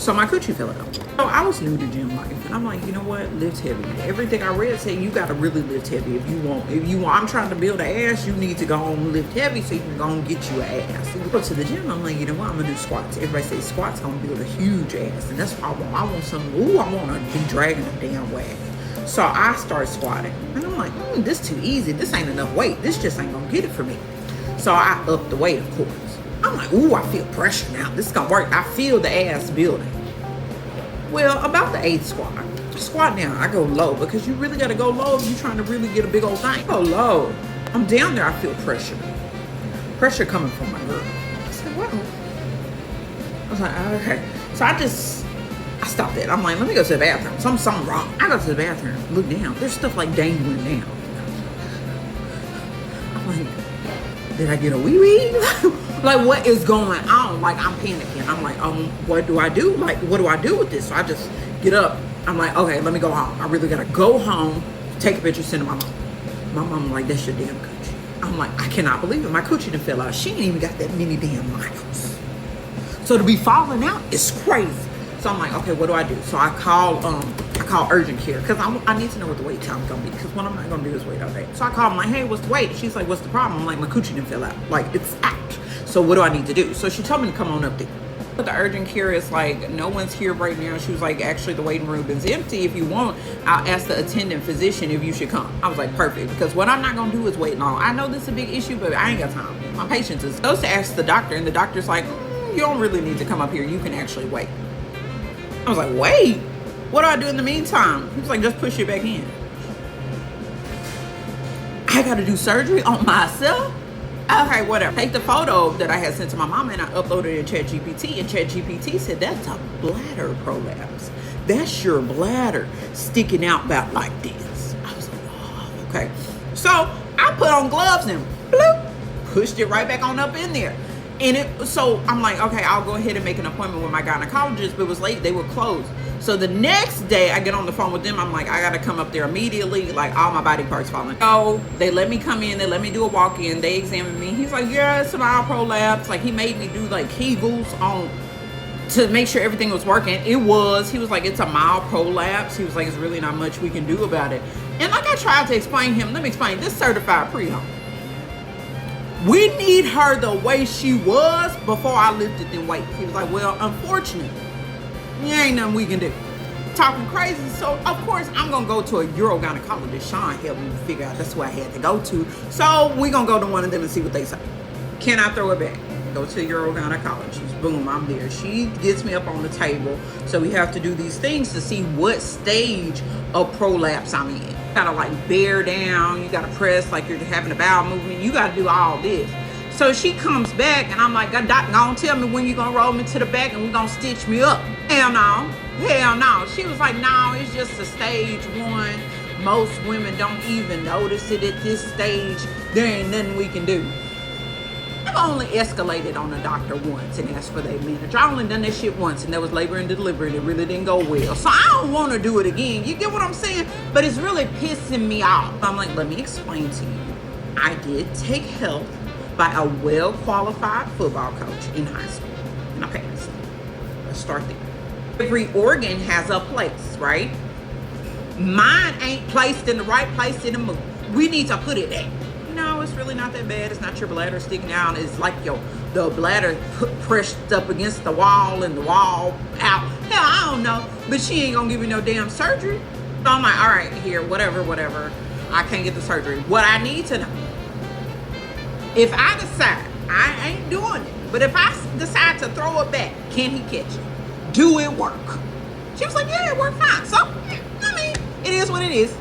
So my coochie fell out. So I was new to gym life, and I'm like, you know what? Lift heavy. Everything I read said you gotta really lift heavy if you want. I'm trying to build an ass, you need to go on and lift heavy so you can go and get you an ass. So you go to the gym, I'm like, you know what? I'm gonna do squats. Everybody says squats gonna build a huge ass, and that's what I want. I want some. Ooh, I want to be dragging a damn wagon. So I start squatting, and I'm like, this too easy. This ain't enough weight. This just ain't gonna get it for me. So I upped the weight, of course. I'm like, ooh, I feel pressure now. This is gonna work. I feel the ass building. Well, about the 8th squat now, I go low because you really gotta go low if you're trying to really get a big old thing. Go low. I'm down there, I feel pressure. Pressure coming from my girl. I said, what? I was like, okay. So I stopped it. I'm like, let me go to the bathroom. Something wrong. I go to the bathroom, look down. There's stuff like dangling down. I'm like, did I get a wee-wee? Like, what is going on? Like, I'm panicking. I'm like, what do I do? Like, what do I do with this? So I just get up. I'm like, okay, let me go home. I really gotta go home, take a picture, send it to my mom. My mom like, that's your damn coochie. I'm like, I cannot believe it. My coochie done fell out. She ain't even got that many damn miles. So to be falling out is crazy. So I'm like, okay, what do I do? So I call urgent care because I need to know what the wait time is gonna be, because what I'm not gonna do is wait all day. So I call them like, hey, what's the wait? She's like, what's the problem? I'm like, my coochie didn't fill out. Like, it's out. So what do I need to do? So she told me to come on up there. But the urgent care is like, no one's here right now. She was like, actually the waiting room is empty. If you want, I'll ask the attendant physician if you should come. I was like, perfect, because what I'm not gonna do is wait long. I know this is a big issue, but I ain't got time. My patience is supposed to ask the doctor, and the doctor's like, you don't really need to come up here. You can actually wait. I was like, wait, what do I do in the meantime? He was like, just push it back in. I gotta do surgery on myself? Okay, whatever. Take the photo that I had sent to my mom and I uploaded it in ChatGPT, and ChatGPT said that's a bladder prolapse. That's your bladder sticking out about like this. I was like, oh, okay. So I put on gloves and bloop, pushed it right back on up in there. And so I'm like, okay, I'll go ahead and make an appointment with my gynecologist, but it was late, they were closed. So the next day I get on the phone with them, I'm like, I gotta come up there immediately, like all my body parts falling. So they let me come in, they let me do a walk-in, they examined me. He's like, yeah, it's a mild prolapse. Like, he made me do like Kegels on to make sure everything was working. It was. He was like, it's a mild prolapse. He was like, it's really not much we can do about it. And like I tried to explain him, let me explain, this certified pre-op. We need her the way she was before I lifted them weights. He was like, well, unfortunately, there ain't nothing we can do. Talking crazy. So, of course, I'm going to go to a urogynecologist. Sean helped me figure out that's where I had to go to. So, we're going to go to one of them and see what they say. Can I throw it back? Go to a urogynecologist. Boom, I'm there. She gets me up on the table. So, we have to do these things to see what stage of prolapse I'm in. You gotta like bear down, you gotta press like you're having a bowel movement, you gotta do all this. So she comes back and I'm like, doc, gonna tell me when you gonna roll me to the back and we gonna stitch me up. Hell no. She was like, no, it's just a stage 1. Most women don't even notice it at this stage. There ain't nothing we can do. I've only escalated on a doctor once and asked for their manager. I only done that shit once, and that was labor and delivery, and it really didn't go well. So I don't want to do it again. You get what I'm saying? But it's really pissing me off. I'm like, let me explain to you. I did take help by a well-qualified football coach in high school, and I passed. Let's start there. Every organ has a place, right? Mine ain't placed in the right place in the movie. We need to put it there. No, it's really not that bad. It's not your bladder sticking out. It's like the bladder pressed up against the wall and the wall out. Hell, I don't know. But she ain't gonna give you no damn surgery. So I'm like, all right, here, whatever. I can't get the surgery. What I need to know, if I decide, I ain't doing it, but if I decide to throw it back, can he catch it? Do it work? She was like, yeah, it worked fine. So, I mean, it is what it is.